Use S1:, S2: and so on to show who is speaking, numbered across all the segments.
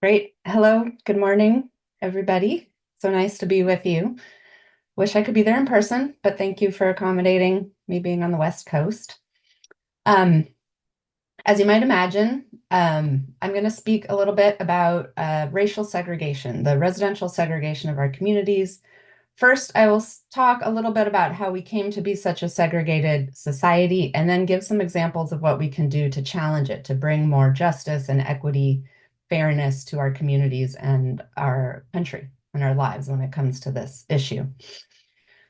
S1: Great. Hello. Good morning, everybody. So nice to be with you. Wish I could be there in person, but thank you for accommodating me being on the West Coast. Um, as you might imagine, I'm going to speak a little bit about racial segregation, the residential segregation of our communities. First, I will talk a little bit about how we came to be such a segregated society, and then give some examples of what we can do to challenge it, to bring more justice and equity, fairness to our communities and our country and our lives when it comes to this issue.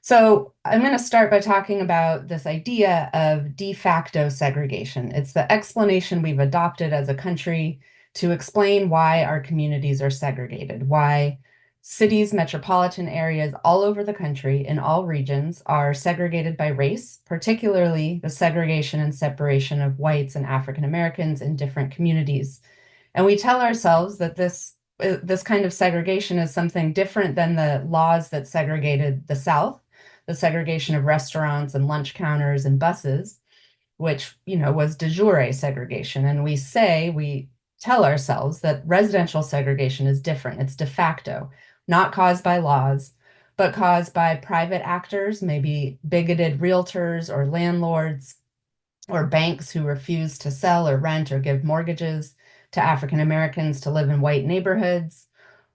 S1: So I'm going to start by talking about this idea of de facto segregation. It's the explanation we've adopted as a country to explain why our communities are segregated, why cities, metropolitan areas all over the country in all regions are segregated by race, particularly the segregation and separation of whites and African Americans in different communities. And we tell ourselves that this kind of segregation is something different than the laws that segregated the South, the segregation of restaurants and lunch counters and buses, which, was de jure segregation. And we tell ourselves that residential segregation is different. It's de facto, not caused by laws, but caused by private actors, maybe bigoted realtors or landlords or banks who refuse to sell or rent or give mortgages to African Americans to live in white neighborhoods,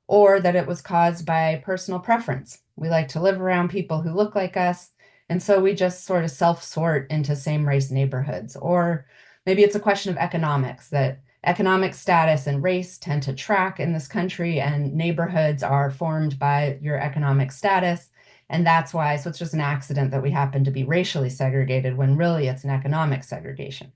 S1: or that it was caused by personal preference. We like to live around people who look like us, and so we just sort of self-sort into same race neighborhoods. Or maybe it's a question of economics, that economic status and race tend to track in this country, and neighborhoods are formed by your economic status. And that's why, so it's just an accident that we happen to be racially segregated when really it's an economic segregation.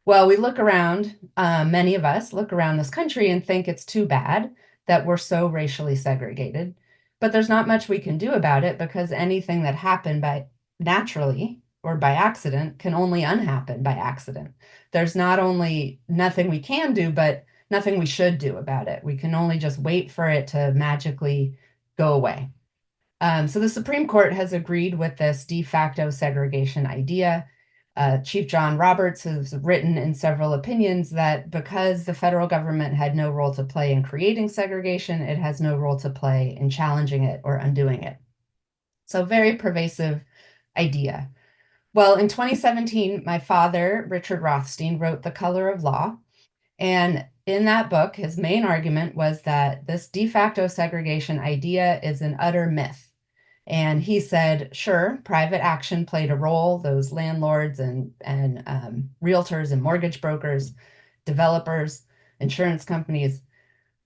S1: Well, we look around, many of us look around this country and think it's too bad that we're so racially segregated. But there's not much we can do about it, because anything that happened by naturally or by accident can only unhappen by accident. There's not only nothing we can do, but nothing we should do about it. We can only just wait for it to magically go away. So the Supreme Court has agreed with this de facto segregation idea. Chief John Roberts has written in several opinions that because the federal government had no role to play in creating segregation, it has no role to play in challenging it or undoing it. So very pervasive idea. Well, in 2017, my father, Richard Rothstein, wrote The Color of Law. And in that book, his main argument was that this de facto segregation idea is an utter myth. And he said, sure, private action played a role, those landlords and realtors and mortgage brokers, developers, insurance companies,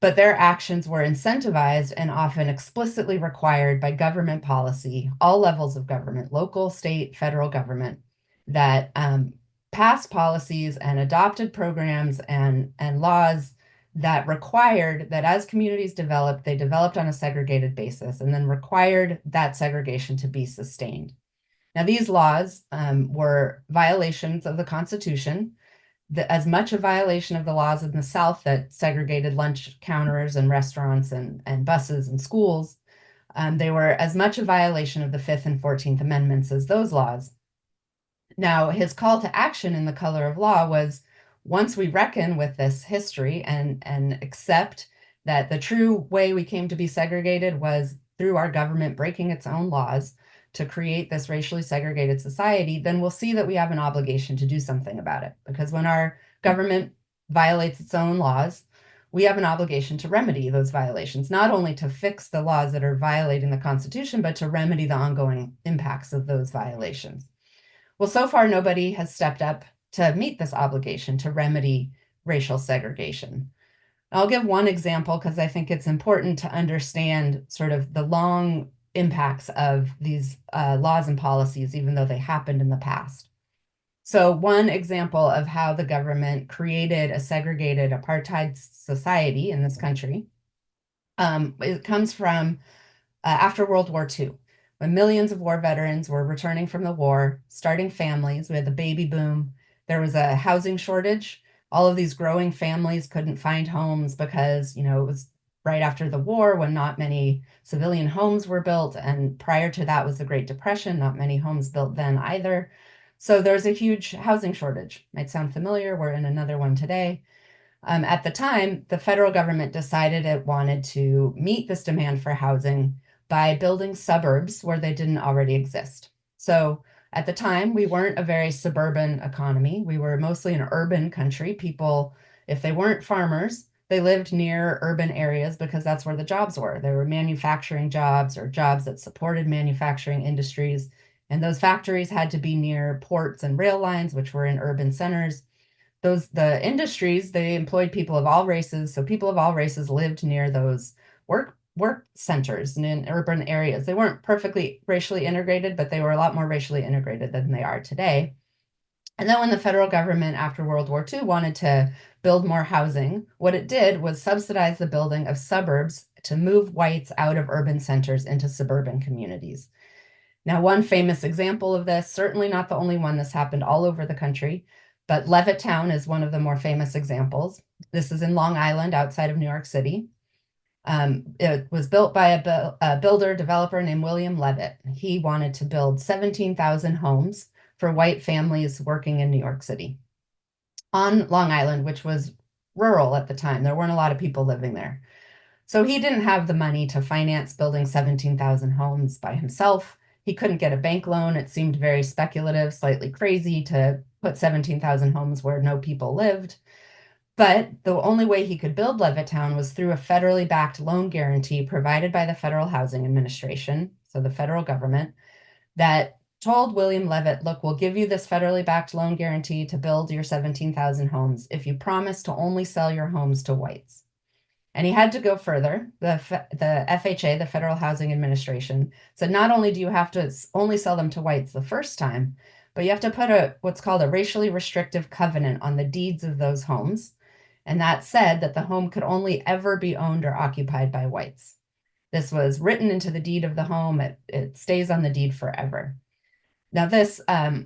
S1: but their actions were incentivized and often explicitly required by government policy, all levels of government, local, state, federal government, that passed policies and adopted programs and laws that required that as communities developed, they developed on a segregated basis, and then required that segregation to be sustained. Now, these laws were violations of the Constitution, as much a violation of the laws in the South that segregated lunch counters and restaurants and buses and schools. They were as much a violation of the Fifth and 14th Amendments as those laws. Now, his call to action in The Color of Law was, once we reckon with this history and accept that the true way we came to be segregated was through our government breaking its own laws to create this racially segregated society, then we'll see that we have an obligation to do something about it. Because when our government violates its own laws, we have an obligation to remedy those violations, not only to fix the laws that are violating the Constitution, but to remedy the ongoing impacts of those violations. Well, so far, nobody has stepped up to meet this obligation to remedy racial segregation. I'll give one example because I think it's important to understand sort of the long impacts of these laws and policies, even though they happened in the past. So one example of how the government created a segregated apartheid society in this country, it comes from after World War II, when millions of war veterans were returning from the war, starting families. We had the baby boom. There was a housing shortage. All of these growing families couldn't find homes because, it was right after the war when not many civilian homes were built. And prior to that was the Great Depression, not many homes built then either. So there's a huge housing shortage. Might sound familiar. We're in another one today. At the time, the federal government decided it wanted to meet this demand for housing by building suburbs where they didn't already exist. So at the time, we weren't a very suburban economy. We were mostly an urban country. People, if they weren't farmers, they lived near urban areas because that's where the jobs were. There were manufacturing jobs or jobs that supported manufacturing industries. And those factories had to be near ports and rail lines, which were in urban centers. The industries, they employed people of all races. So people of all races lived near those work centers and in urban areas. They weren't perfectly racially integrated, but they were a lot more racially integrated than they are today. And then when the federal government after World War II wanted to build more housing, what it did was subsidize the building of suburbs to move whites out of urban centers into suburban communities. Now, one famous example of this, certainly not the only one, this happened all over the country, but Levittown is one of the more famous examples. This is in Long Island outside of New York City. It was built by a builder developer named William Levitt. He wanted to build 17,000 homes for white families working in New York City on Long Island, which was rural at the time. There weren't a lot of people living there. So he didn't have the money to finance building 17,000 homes by himself. He couldn't get a bank loan. It seemed very speculative, slightly crazy to put 17,000 homes where no people lived. But the only way he could build Levittown was through a federally backed loan guarantee provided by the Federal Housing Administration, so the federal government, that told William Levitt, look, we'll give you this federally backed loan guarantee to build your 17,000 homes if you promise to only sell your homes to whites. And he had to go further. The FHA, the Federal Housing Administration, said not only do you have to only sell them to whites the first time, but you have to put what's called a racially restrictive covenant on the deeds of those homes. And that said that the home could only ever be owned or occupied by whites. This was written into the deed of the home. It stays on the deed forever. Now, this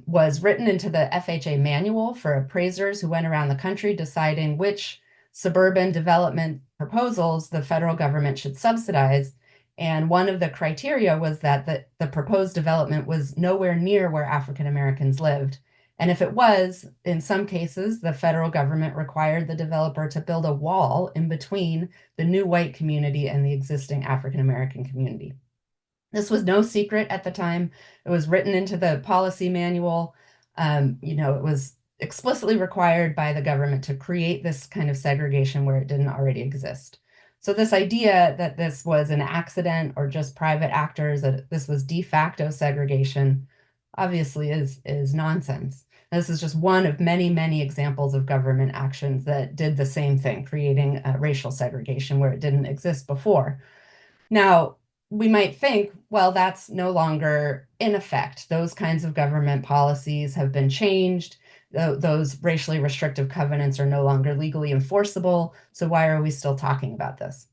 S1: was written into the FHA manual for appraisers who went around the country deciding which suburban development proposals the federal government should subsidize. And one of the criteria was that the proposed development was nowhere near where African Americans lived. And if it was, in some cases, the federal government required the developer to build a wall in between the new white community and the existing African American community. This was no secret at the time. It was written into the policy manual. It was explicitly required by the government to create this kind of segregation where it didn't already exist. So this idea that this was an accident or just private actors, that this was de facto segregation, obviously is nonsense. This is just one of many, many examples of government actions that did the same thing, creating racial segregation where it didn't exist before. Now, we might think, well, that's no longer in effect. Those kinds of government policies have been changed. Those racially restrictive covenants are no longer legally enforceable. So why are we still talking about this?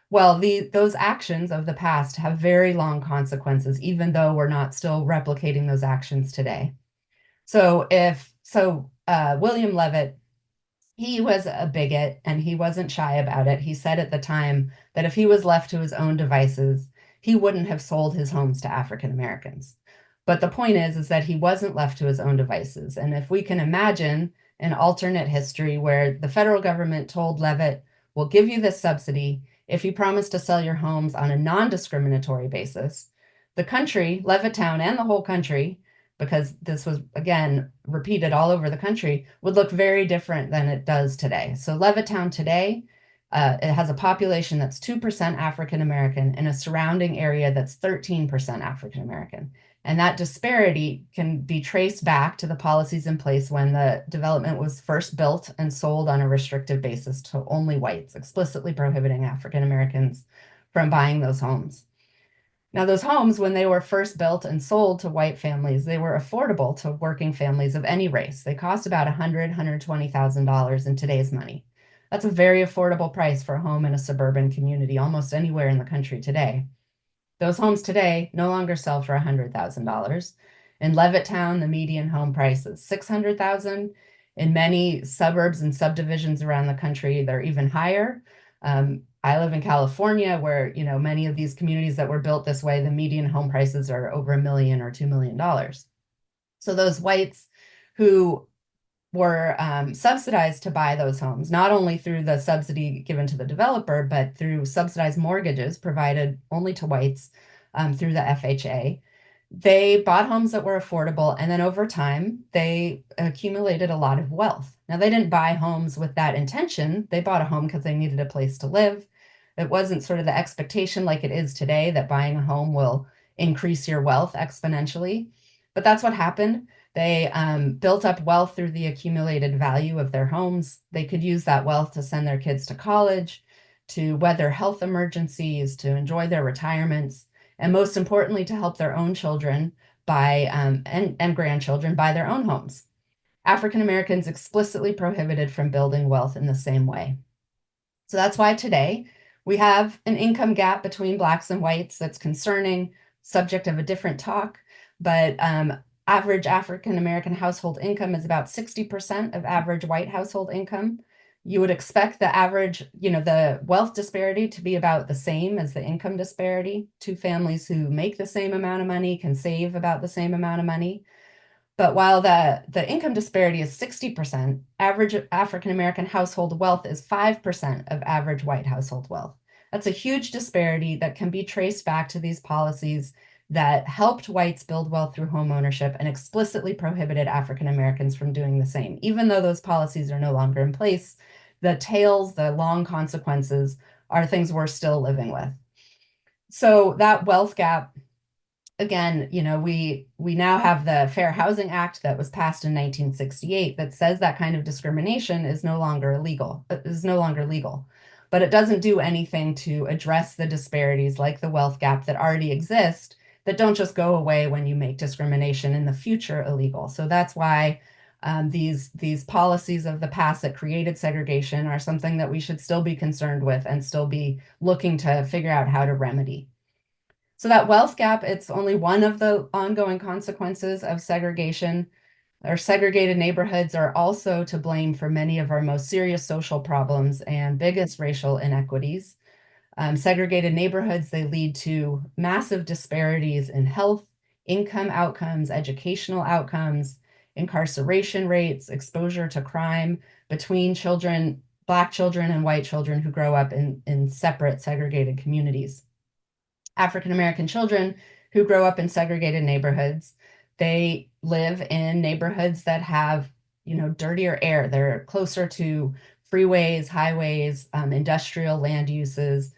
S1: Well, those actions of the past have very long consequences, even though we're not still replicating those actions today. So William Levitt, he was a bigot and he wasn't shy about it. He said at the time that if he was left to his own devices, he wouldn't have sold his homes to African Americans. But the point is that he wasn't left to his own devices. And if we can imagine an alternate history where the federal government told Levitt, we'll give you this subsidy if you promise to sell your homes on a non-discriminatory basis, the country, Levittown and the whole country, because this was, again, repeated all over the country, would look very different than it does today. So Levittown today, it has a population that's 2% African American in a surrounding area that's 13% African American. And that disparity can be traced back to the policies in place when the development was first built and sold on a restrictive basis to only whites, explicitly prohibiting African Americans from buying those homes. Now, those homes, when they were first built and sold to white families, they were affordable to working families of any race. They cost about $120,000 in today's money. That's a very affordable price for a home in a suburban community, almost anywhere in the country today. Those homes today no longer sell for $100,000. In Levittown, the median home price is $600,000. In many suburbs and subdivisions around the country, they're even higher. I live in California, where many of these communities that were built this way, the median home prices are over $1 million or $2 million. So those whites who were subsidized to buy those homes, not only through the subsidy given to the developer, but through subsidized mortgages provided only to whites through the FHA. They bought homes that were affordable, and then over time, they accumulated a lot of wealth. Now, they didn't buy homes with that intention. They bought a home because they needed a place to live. It wasn't sort of the expectation like it is today that buying a home will increase your wealth exponentially. But that's what happened. They built up wealth through the accumulated value of their homes. They could use that wealth to send their kids to college, to weather health emergencies, to enjoy their retirements, and most importantly, to help their own children buy and grandchildren buy their own homes. African Americans explicitly prohibited from building wealth in the same way. So that's why today we have an income gap between Blacks and whites that's concerning, subject of a different talk, but average African American household income is about 60% of average white household income. You would expect the average, the wealth disparity to be about the same as the income disparity. Two families who make the same amount of money can save about the same amount of money. But while the income disparity is 60%, average African American household wealth is 5% of average white household wealth. That's a huge disparity that can be traced back to these policies that helped whites build wealth through home ownership and explicitly prohibited African Americans from doing the same. Even though those policies are no longer in place, the tails, the long consequences are things we're still living with. So that wealth gap, again, we now have the Fair Housing Act that was passed in 1968 that says that kind of discrimination is no longer legal. But it doesn't do anything to address the disparities like the wealth gap that already exist that don't just go away when you make discrimination in the future illegal. So that's why these policies of the past that created segregation are something that we should still be concerned with and still be looking to figure out how to remedy. So that wealth gap, it's only one of the ongoing consequences of segregation. Our segregated neighborhoods are also to blame for many of our most serious social problems and biggest racial inequities. Segregated neighborhoods, they lead to massive disparities in health, income outcomes, educational outcomes, incarceration rates, exposure to crime between children, Black children and white children who grow up in separate segregated communities. African American children who grow up in segregated neighborhoods, they live in neighborhoods that have, dirtier air. They're closer to freeways, highways, industrial land uses,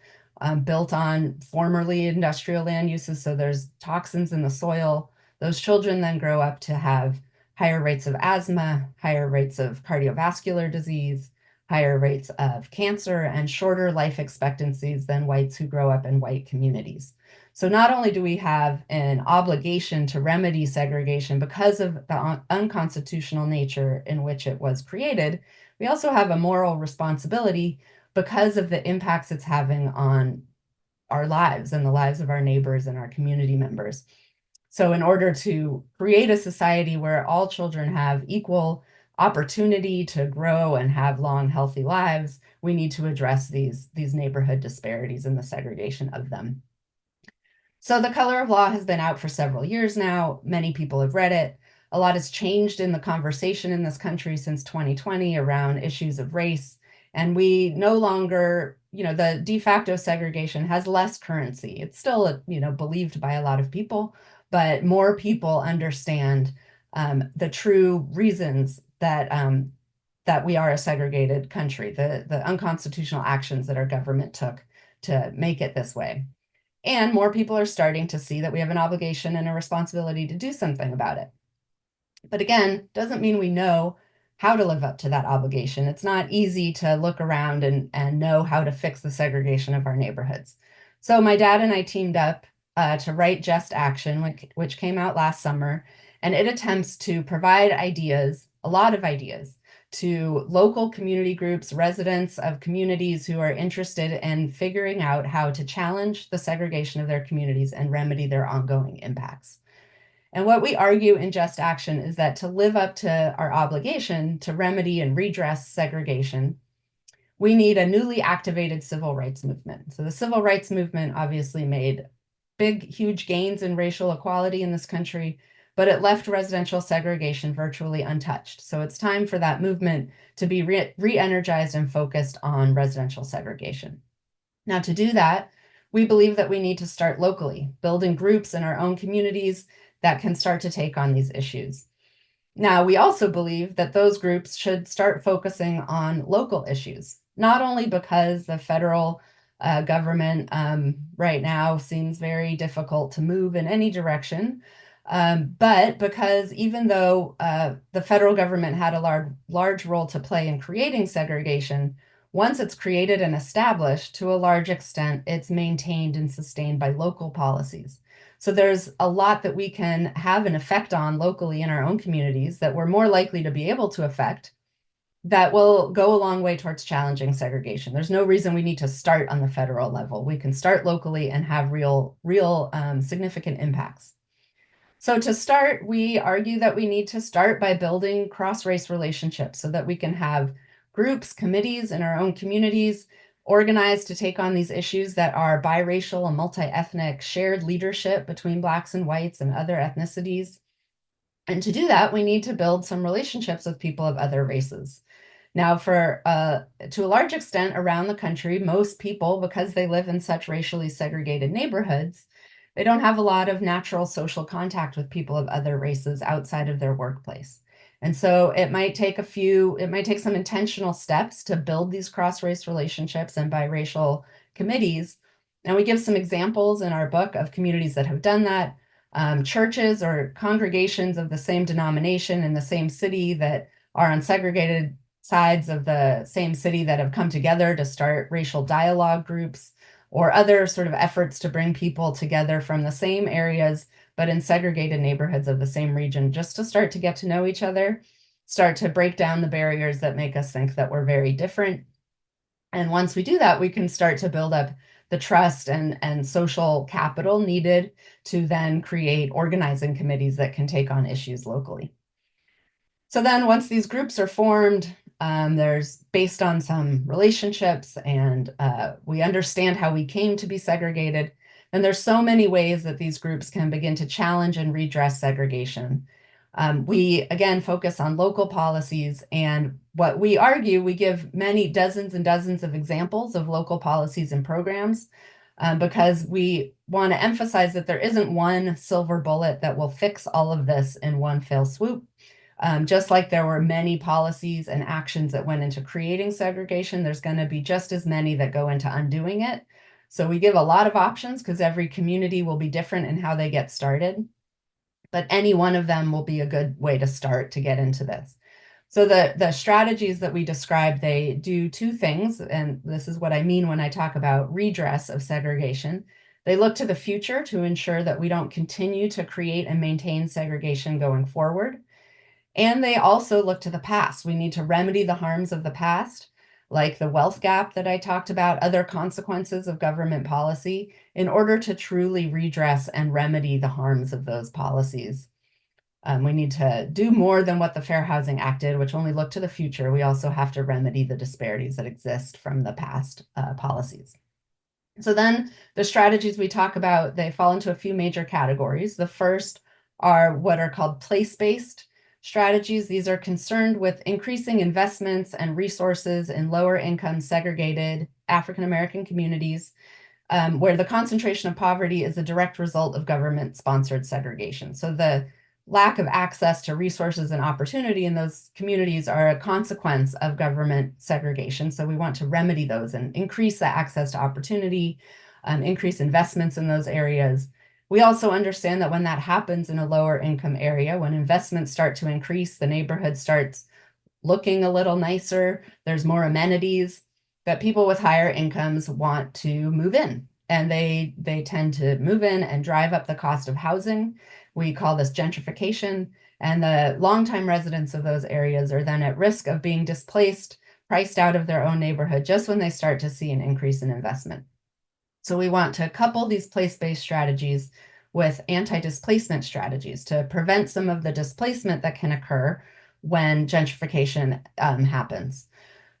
S1: built on formerly industrial land uses. So there's toxins in the soil. Those children then grow up to have higher rates of asthma, higher rates of cardiovascular disease, higher rates of cancer, and shorter life expectancies than whites who grow up in white communities. So not only do we have an obligation to remedy segregation because of the unconstitutional nature in which it was created, we also have a moral responsibility because of the impacts it's having on our lives and the lives of our neighbors and our community members. So in order to create a society where all children have equal opportunity to grow and have long, healthy lives, we need to address these neighborhood disparities and the segregation of them. So The Color of Law has been out for several years now. Many people have read it. A lot has changed in the conversation in this country since 2020 around issues of race. And we no longer, the de facto segregation has less currency. It's still, believed by a lot of people, but more people understand the true reasons that we are a segregated country, the unconstitutional actions that our government took to make it this way. And more people are starting to see that we have an obligation and a responsibility to do something about it. But again, doesn't mean we know how to live up to that obligation. It's not easy to look around and know how to fix the segregation of our neighborhoods. So my dad and I teamed up to write Just Action, which came out last summer, and it attempts to provide ideas, a lot of ideas, to local community groups, residents of communities who are interested in figuring out how to challenge the segregation of their communities and remedy their ongoing impacts. And what we argue in Just Action is that to live up to our obligation to remedy and redress segregation, we need a newly activated civil rights movement. So the civil rights movement obviously made big, huge gains in racial equality in this country, but it left residential segregation virtually untouched. So it's time for that movement to be re-energized and focused on residential segregation. Now, to do that, we believe that we need to start locally, building groups in our own communities that can start to take on these issues. Now, we also believe that those groups should start focusing on local issues, not only because the federal government right now seems very difficult to move in any direction, but because even though the federal government had a large role to play in creating segregation, once it's created and established, to a large extent, it's maintained and sustained by local policies. So there's a lot that we can have an effect on locally in our own communities that we're more likely to be able to affect that will go a long way towards challenging segregation. There's no reason we need to start on the federal level. We can start locally and have real significant impacts. So to start, we argue that we need to start by building cross-race relationships so that we can have groups, committees in our own communities organized to take on these issues that are biracial and multi-ethnic, shared leadership between Blacks and whites and other ethnicities. And to do that, we need to build some relationships with people of other races. Now, to a large extent around the country, most people, because they live in such racially segregated neighborhoods, they don't have a lot of natural social contact with people of other races outside of their workplace. And so it might take some intentional steps to build these cross-race relationships and biracial committees. And we give some examples in our book of communities that have done that. Churches or congregations of the same denomination in the same city that are on segregated sides of the same city that have come together to start racial dialogue groups, or other sort of efforts to bring people together from the same areas, but in segregated neighborhoods of the same region, just to start to get to know each other, start to break down the barriers that make us think that we're very different. And once we do that, we can start to build up the trust and social capital needed to then create organizing committees that can take on issues locally. So then once these groups are formed, there's based on some relationships and we understand how we came to be segregated. And there's so many ways that these groups can begin to challenge and redress segregation. We, again, focus on local policies, and what we argue, we give many dozens and dozens of examples of local policies and programs because we want to emphasize that there isn't one silver bullet that will fix all of this in one fell swoop. Just like there were many policies and actions that went into creating segregation, there's going to be just as many that go into undoing it. So we give a lot of options because every community will be different in how they get started. But any one of them will be a good way to start to get into this. So the strategies that we describe, they do two things, and this is what I mean when I talk about redress of segregation. They look to the future to ensure that we don't continue to create and maintain segregation going forward. And they also look to the past. We need to remedy the harms of the past, like the wealth gap that I talked about, other consequences of government policy, in order to truly redress and remedy the harms of those policies. We need to do more than what the Fair Housing Act did, which only looked to the future. We also have to remedy the disparities that exist from the past policies. So then the strategies we talk about, they fall into a few major categories. The first are what are called place-based strategies. These are concerned with increasing investments and resources in lower income segregated African American communities where the concentration of poverty is a direct result of government sponsored segregation. So the lack of access to resources and opportunity in those communities are a consequence of government segregation. So we want to remedy those and increase the access to opportunity, increase investments in those areas. We also understand that when that happens in a lower income area, when investments start to increase, the neighborhood starts looking a little nicer, there's more amenities, that people with higher incomes want to move in. And they tend to move in and drive up the cost of housing. We call this gentrification. And the longtime residents of those areas are then at risk of being displaced, priced out of their own neighborhood just when they start to see an increase in investment. So we want to couple these place-based strategies with anti-displacement strategies to prevent some of the displacement that can occur when gentrification happens.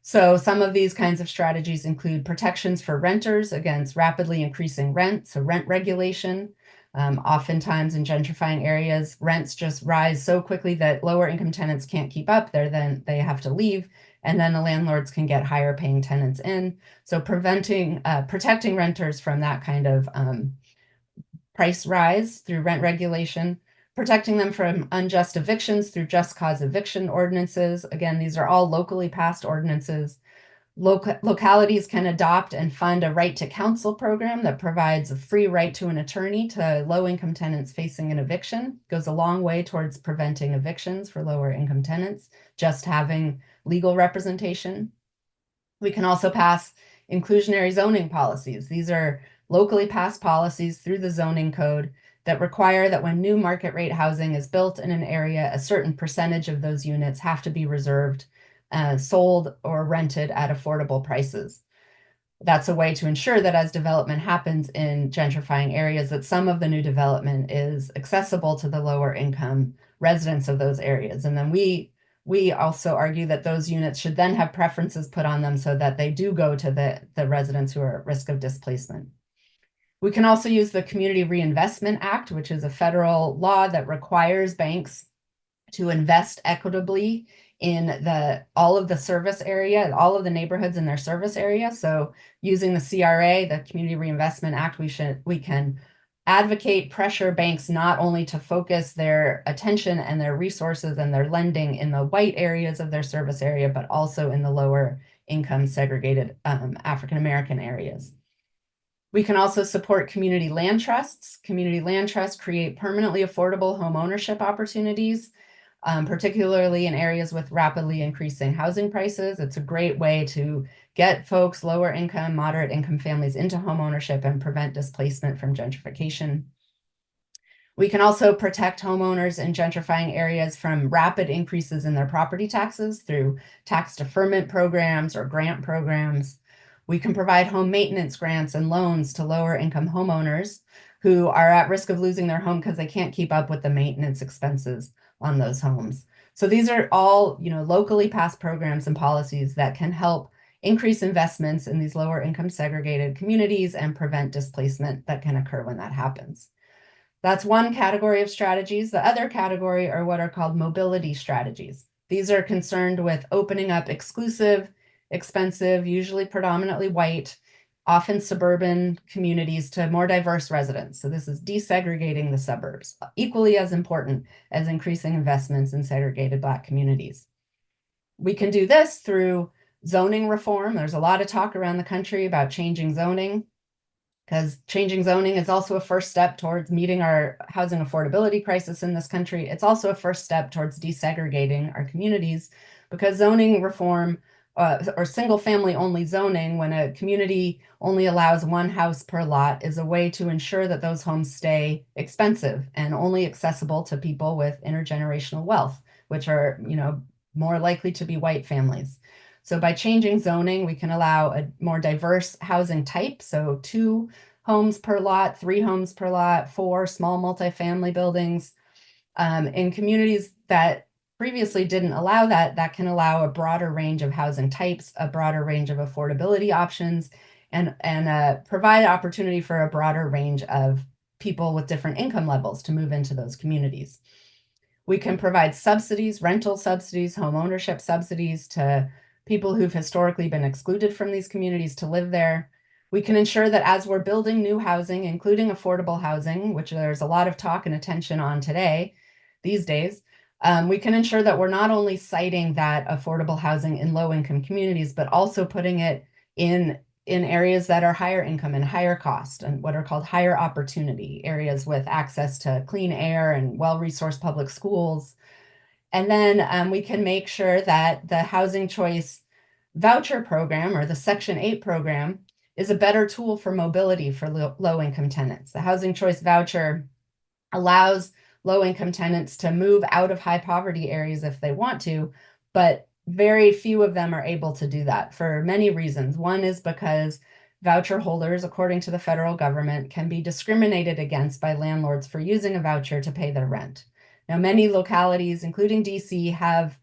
S1: So some of these kinds of strategies include protections for renters against rapidly increasing rent, so rent regulation, Oftentimes in gentrifying areas, rents just rise so quickly that lower income tenants can't keep up. Then they have to leave, and then the landlords can get higher paying tenants in. So protecting renters from that kind of price rise through rent regulation, protecting them from unjust evictions through just cause eviction ordinances. Again, these are all locally passed ordinances. Localities can adopt and fund a right to counsel program that provides a free right to an attorney to low-income tenants facing an eviction. Goes a long way towards preventing evictions for lower-income tenants, just having legal representation. We can also pass inclusionary zoning policies. These are locally passed policies through the zoning code that require that when new market rate housing is built in an area, a certain percentage of those units have to be reserved, sold, or rented at affordable prices. That's a way to ensure that as development happens in gentrifying areas, that some of the new development is accessible to the lower income residents of those areas. And then we also argue that those units should then have preferences put on them so that they do go to the residents who are at risk of displacement. We can also use the Community Reinvestment Act, which is a federal law that requires banks to invest equitably in all of the service area, all of the neighborhoods in their service area. So using the CRA, the Community Reinvestment Act, we can advocate, pressure banks not only to focus their attention and their resources and their lending in the white areas of their service area, but also in the lower income segregated African-American areas. We can also support community land trusts. Community land trusts create permanently affordable home ownership opportunities, particularly in areas with rapidly increasing housing prices. It's a great way to get folks, lower income, moderate income families into home ownership and prevent displacement from gentrification. We can also protect homeowners in gentrifying areas from rapid increases in their property taxes through tax deferment programs or grant programs. We can provide home maintenance grants and loans to lower income homeowners who are at risk of losing their home because they can't keep up with the maintenance expenses on those homes. So these are all, locally passed programs and policies that can help increase investments in these lower income segregated communities and prevent displacement that can occur when that happens. That's one category of strategies. The other category are what are called mobility strategies. These are concerned with opening up exclusive, expensive, usually predominantly white, often suburban communities to more diverse residents. So this is desegregating the suburbs, equally as important as increasing investments in segregated Black communities. We can do this through zoning reform. There's a lot of talk around the country about changing zoning, because changing zoning is also a first step towards meeting our housing affordability crisis in this country. It's also a first step towards desegregating our communities, because zoning reform or single family only zoning, when a community only allows one house per lot, is a way to ensure that those homes stay expensive and only accessible to people with intergenerational wealth, which are, more likely to be white families. So by changing zoning, we can allow a more diverse housing type. So 2 homes per lot, 3 homes per lot, 4 small multifamily buildings. In communities that previously didn't allow that can allow a broader range of housing types, a broader range of affordability options, and provide opportunity for a broader range of people with different income levels to move into those communities. We can provide subsidies, rental subsidies, home ownership subsidies to people who've historically been excluded from these communities to live there. We can ensure that as we're building new housing, including affordable housing, which there's a lot of talk and attention on these days, we can ensure that we're not only citing that affordable housing in low-income communities, but also putting it in areas that are higher income and higher cost, and what are called higher opportunity areas with access to clean air and well-resourced public schools. And then we can make sure that the Housing Choice Voucher Program, or the Section 8 program, is a better tool for mobility for low-income tenants. The Housing Choice Voucher allows low-income tenants to move out of high poverty areas if they want to, but very few of them are able to do that for many reasons. One is because voucher holders, according to the federal government, can be discriminated against by landlords for using a voucher to pay their rent. Now, many localities, including DC, have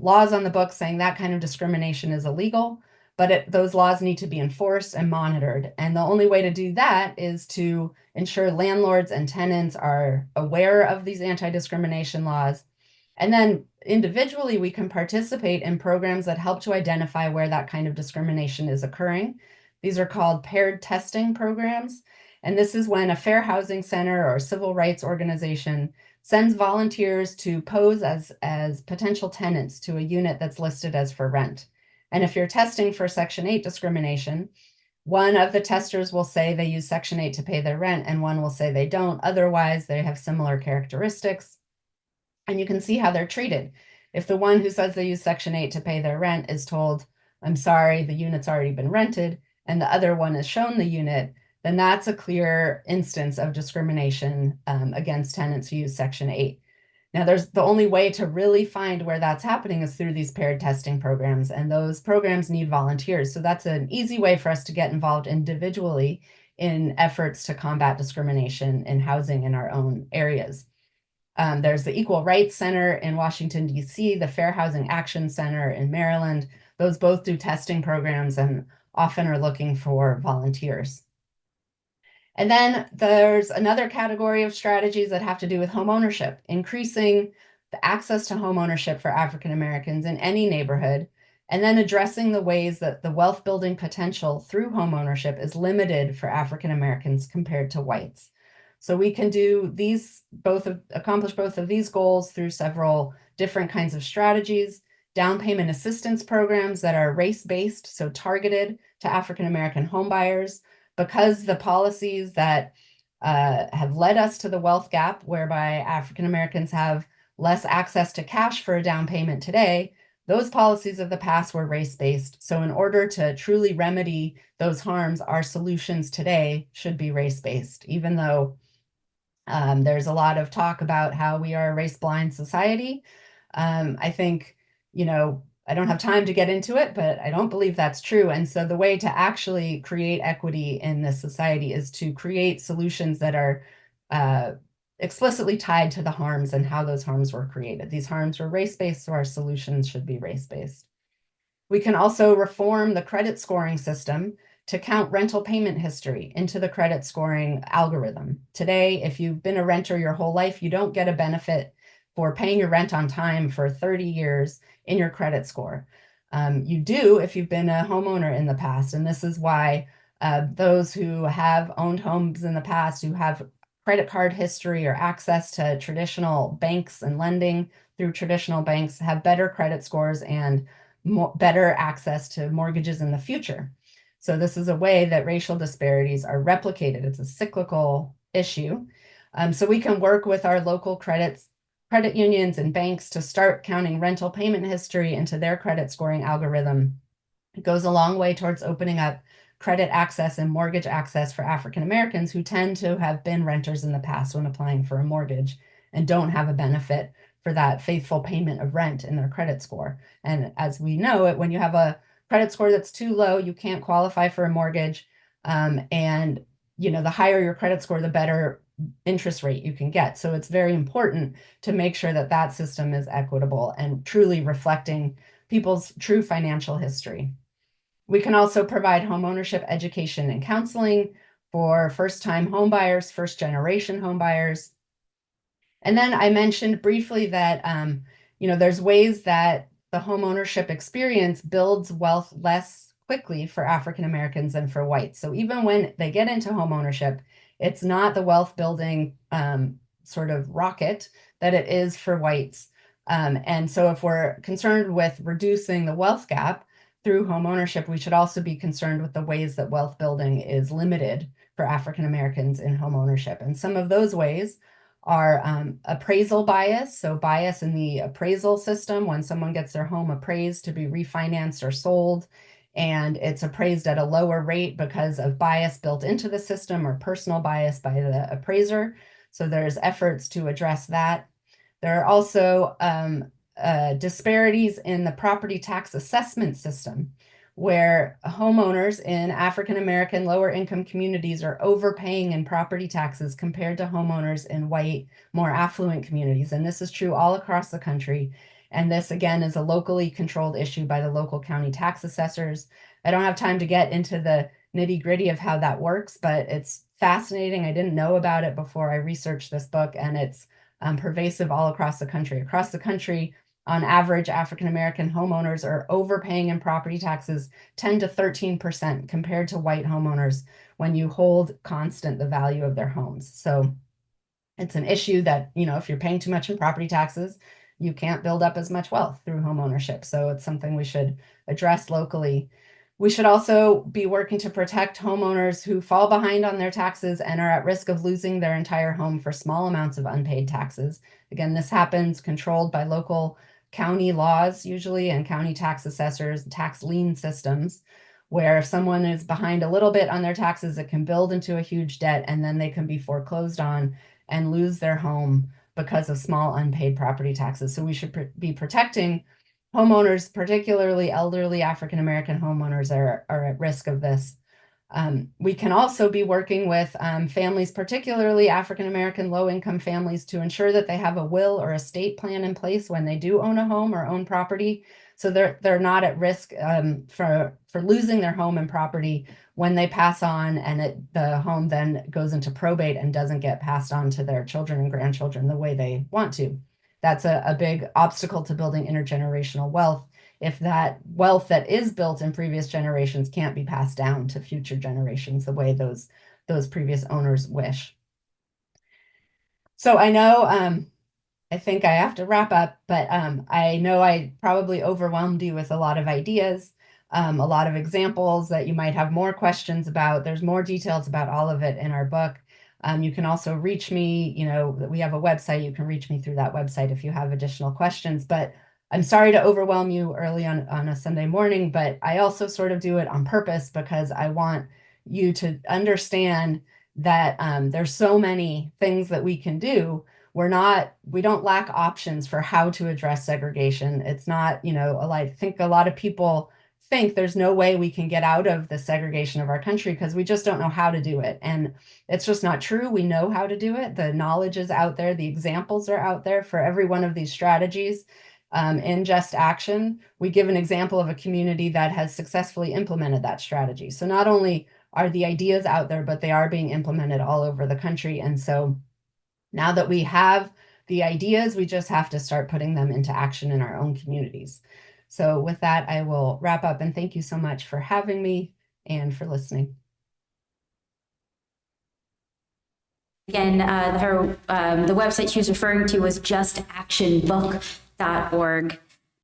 S1: laws on the books saying that kind of discrimination is illegal, but those laws need to be enforced and monitored. And the only way to do that is to ensure landlords and tenants are aware of these anti-discrimination laws. And then individually, we can participate in programs that help to identify where that kind of discrimination is occurring. These are called paired testing programs. And this is when a fair housing center or civil rights organization sends volunteers to pose as potential tenants to a unit that's listed as for rent. And if you're testing for Section 8 discrimination, one of the testers will say they use Section 8 to pay their rent, and one will say they don't. Otherwise, they have similar characteristics. And you can see how they're treated. If the one who says they use Section 8 to pay their rent is told, I'm sorry, the unit's already been rented, and the other one is shown the unit, then that's a clear instance of discrimination against tenants who use Section 8. Now, the only way to really find where that's happening is through these paired testing programs, and those programs need volunteers. So that's an easy way for us to get involved individually in efforts to combat discrimination in housing in our own areas. There's the Equal Rights Center in Washington, D.C., the Fair Housing Action Center in Maryland. Those both do testing programs and often are looking for volunteers. And then there's another category of strategies that have to do with home ownership, increasing the access to home ownership for African Americans in any neighborhood, and then addressing the ways that the wealth building potential through home ownership is limited for African Americans compared to whites. So we can do accomplish both of these goals through several different kinds of strategies, down payment assistance programs that are race-based, so targeted to African American homebuyers, because the policies that have led us to the wealth gap, whereby African Americans have less access to cash for a down payment today, those policies of the past were race-based. So in order to truly remedy those harms, our solutions today should be race-based, even though there's a lot of talk about how we are a race-blind society. I think, I don't have time to get into it, but I don't believe that's true. And so the way to actually create equity in this society is to create solutions that are explicitly tied to the harms and how those harms were created. These harms were race-based, so our solutions should be race-based. We can also reform the credit scoring system to count rental payment history into the credit scoring algorithm. Today, if you've been a renter your whole life, you don't get a benefit for paying your rent on time for 30 years in your credit score. You do if you've been a homeowner in the past. And this is why those who have owned homes in the past, who have credit card history or access to traditional banks and lending through traditional banks, have better credit scores and better access to mortgages in the future. So this is a way that racial disparities are replicated. It's a cyclical issue. So we can work with our local credit unions and banks to start counting rental payment history into their credit scoring algorithm. It goes a long way towards opening up credit access and mortgage access for African Americans who tend to have been renters in the past when applying for a mortgage and don't have a benefit for that faithful payment of rent in their credit score. And as we know, when you have a credit score that's too low, you can't qualify for a mortgage. And the higher your credit score, the better interest rate you can get. So it's very important to make sure that that system is equitable and truly reflecting people's true financial history. We can also provide homeownership education and counseling for first-time homebuyers, first-generation homebuyers. And then I mentioned briefly that, there's ways that the homeownership experience builds wealth less quickly for African Americans than for whites. So even when they get into homeownership, it's not the wealth building sort of rocket that it is for whites. And so if we're concerned with reducing the wealth gap through homeownership, we should also be concerned with the ways that wealth building is limited for African Americans in homeownership. And some of those ways are appraisal bias, so bias in the appraisal system when someone gets their home appraised to be refinanced or sold, and it's appraised at a lower rate because of bias built into the system or personal bias by the appraiser. So there's efforts to address that. There are also disparities in the property tax assessment system, where homeowners in African American lower income communities are overpaying in property taxes compared to homeowners in white, more affluent communities. And this is true all across the country. And this, again, is a locally controlled issue by the local county tax assessors. I don't have time to get into the nitty-gritty of how that works, but it's fascinating. I didn't know about it before I researched this book, and it's pervasive all across the country. Across the country, on average, African-American homeowners are overpaying in property taxes 10 to 13% compared to white homeowners when you hold constant the value of their homes. So it's an issue that, if you're paying too much in property taxes, you can't build up as much wealth through home ownership. So it's something we should address locally. We should also be working to protect homeowners who fall behind on their taxes and are at risk of losing their entire home for small amounts of unpaid taxes. Again, this happens controlled by local county laws usually, and county tax assessors, tax lien systems, where if someone is behind a little bit on their taxes, it can build into a huge debt, and then they can be foreclosed on and lose their home because of small unpaid property taxes. So we should be protecting homeowners, particularly elderly African-American homeowners are at risk of this. We can also be working with families, particularly African-American low-income families, to ensure that they have a will or estate plan in place when they do own a home or own property. So they're not at risk for losing their home and property when they pass on, and the home then goes into probate and doesn't get passed on to their children and grandchildren the way they want to. That's a big obstacle to building intergenerational wealth, if that wealth that is built in previous generations can't be passed down to future generations the way those previous owners wish. So I know I think I have to wrap up, but I know I probably overwhelmed you with a lot of ideas, a lot of examples that you might have more questions about. There's more details about all of it in our book. You can also reach me, we have a website. You can reach me through that website if you have additional questions. But I'm sorry to overwhelm you early on a Sunday morning, but I also sort of do it on purpose because I want you to understand that there's so many things that we can do. We don't lack options for how to address segregation. It's not, I think a lot of people think there's no way we can get out of the segregation of our country because we just don't know how to do it. And it's just not true. We know how to do it. The knowledge is out there. The examples are out there for every one of these strategies. In Just Action, we give an example of a community that has successfully implemented that strategy. So not only are the ideas out there, but they are being implemented all over the country. And so now that we have the ideas, we just have to start putting them into action in our own communities. So with that, I will wrap up, and thank you so much for having me and for listening.
S2: Again, the website she was referring to was justactionbook.org.